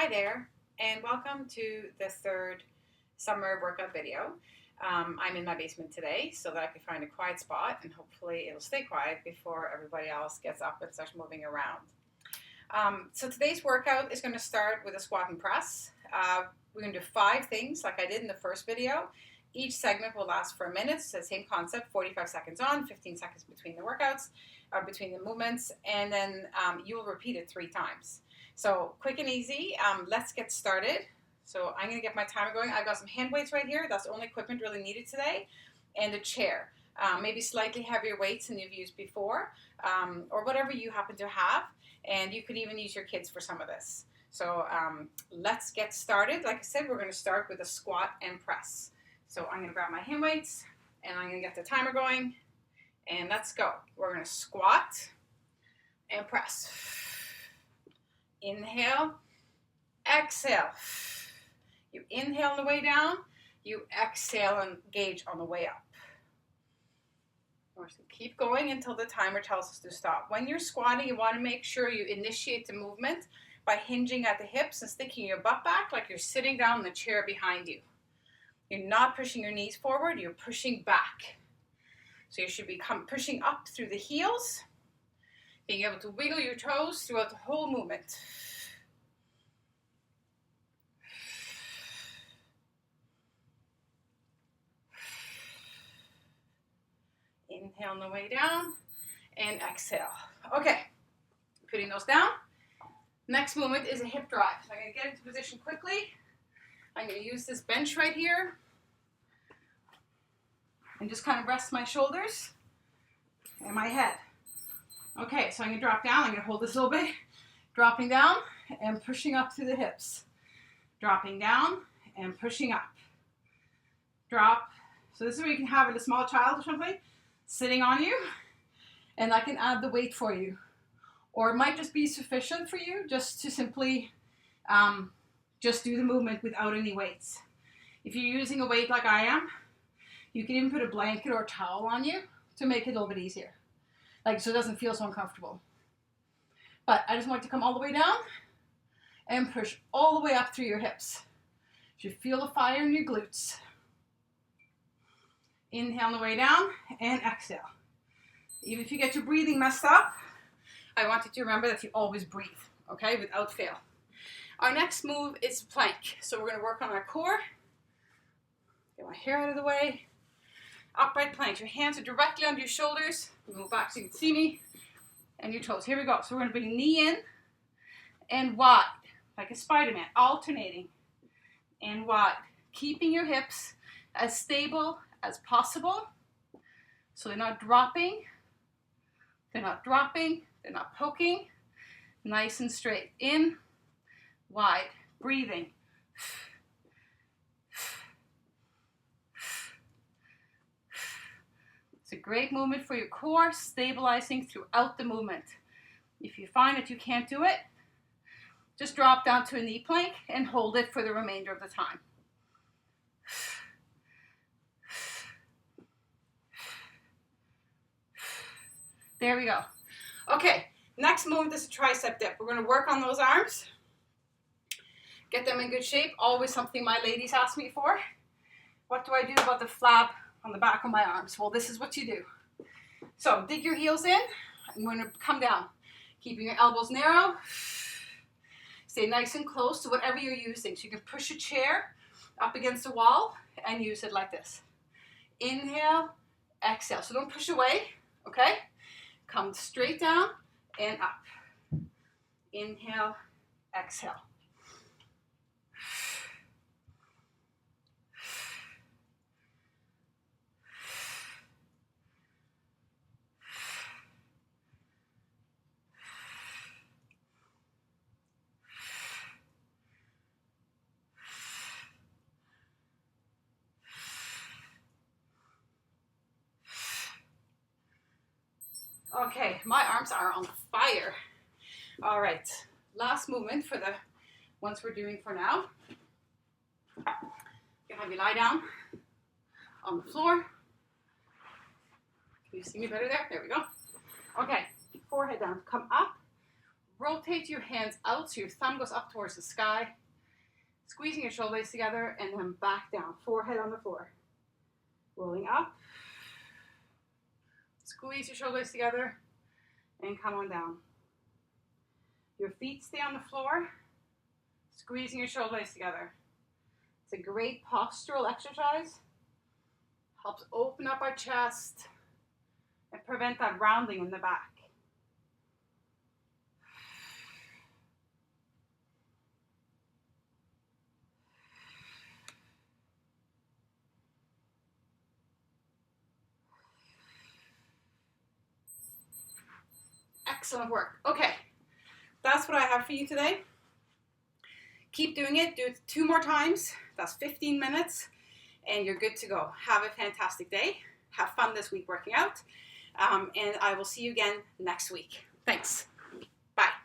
Hi there, and welcome to the third summer workout video. I'm in my basement today so that I can find a quiet spot, and hopefully it'll stay quiet before everybody else gets up and starts moving around. So today's workout is going to start with a squat and press. We're going to do 5 things like I did in the first video. Each segment will last for a minute. So the same concept, 45 seconds on, 15 seconds between the workouts, between the movements, and then you will repeat it 3 times. So quick and easy, let's get started. So I'm going to get my timer going. I've got some hand weights right here. That's the only equipment really needed today. And a chair. Maybe slightly heavier weights than you've used before, or whatever you happen to have. And you could even use your kids for some of this. So let's get started. Like I said, we're going to start with a squat and press. So I'm going to grab my hand weights, and I'm going to get the timer going. And let's go. We're going to squat and press. Inhale, exhale. You inhale on the way down, you exhale and engage on the way up. We're just going to keep going until the timer tells us to stop. When you're squatting, you want to make sure you initiate the movement by hinging at the hips and sticking your butt back like you're sitting down in the chair behind you. You're not pushing your knees forward, you're pushing back. So you should be pushing up through the heels, being able to wiggle your toes throughout the whole movement. Inhale on the way down and exhale. Okay, putting those down. Next movement is a hip drive. So I'm going to get into position quickly. I'm going to use this bench right here and just kind of rest my shoulders and my head. Okay, so I'm going to drop down. I'm going to hold this a little bit. Dropping down and pushing up through the hips. Dropping down and pushing up. Drop. So this is where you can have a small child or something sitting on you, and I can add the weight for you. Or it might just be sufficient for you just to simply just do the movement without any weights. If you're using a weight like I am, you can even put a blanket or a towel on you to make it a little bit easier. So it doesn't feel so uncomfortable. But I just want to come all the way down and push all the way up through your hips. You should feel the fire in your glutes. Inhale on the way down and exhale. Even if you get your breathing messed up, I want you to remember that you always breathe, okay, without fail. Our next move is plank. So we're going to work on our core. Get my hair out of the way. Upright plank. Your hands are directly under your shoulders. Move back so you can see me. And your toes. Here we go. So we're going to bring knee in and wide, like a Spider-Man, alternating and wide. Keeping your hips as stable as possible. So they're not dropping. They're not dropping. They're not poking. Nice and straight. In, wide. Breathing. It's a great movement for your core, stabilizing throughout the movement. If you find that you can't do it, just drop down to a knee plank and hold it for the remainder of the time. There we go. Okay, next movement is a tricep dip. We're going to work on those arms. Get them in good shape. Always something my ladies ask me for. What do I do about the flab on the back of my arms? Well, this is what you do. So dig your heels in. I'm going to come down. Keeping your elbows narrow. Stay nice and close to whatever you're using. So you can push a chair up against the wall and use it like this. Inhale, exhale. So don't push away, okay? Come straight down and up. Inhale, exhale. Okay, my arms are on fire. All right, last movement for the ones we're doing for now. You have you lie down on the floor. Can you see me better there? There we go. Okay, forehead down. Come up, rotate your hands out so your thumb goes up towards the sky, squeezing your shoulder blades together, and then back down, forehead on the floor. Rolling up, squeeze your shoulder blades together, and come on down. Your feet stay on the floor, squeezing your shoulder blades together. It's a great postural exercise. Helps open up our chest and prevent that rounding in the back. Excellent work. Okay, that's what I have for you today. Keep doing it. Do it 2 more times. That's 15 minutes, and you're good to go. Have a fantastic day. Have fun this week working out, and I will see you again next week. Thanks. Bye.